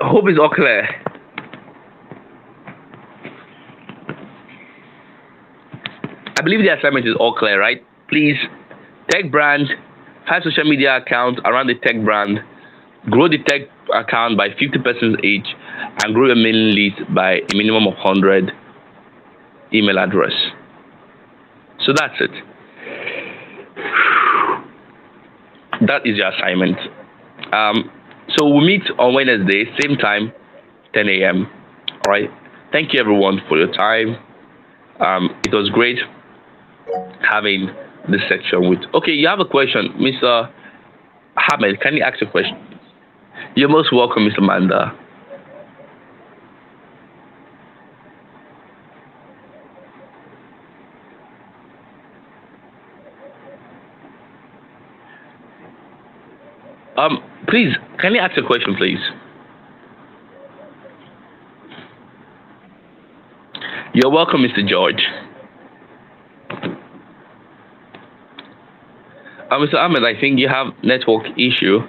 [SPEAKER 1] Hope it's all clear. I believe the assignment is all clear, right? Please, tech brand, 5 social media accounts around the tech brand, grow the tech account by 50 persons each, and grow your mailing list by a minimum of 100 email address. So that's it. That is your assignment. So we'll meet on Wednesday, same time, 10 a.m. All right. Thank you, everyone, for your time. It was great having this section with. Okay, you have a question, Mr. Ahmed. Can you ask a question? You're most welcome, Mr. Manda. Please, can you ask a question, please? You're welcome, Mr. George. Mr. Ahmed, I think you have network issue.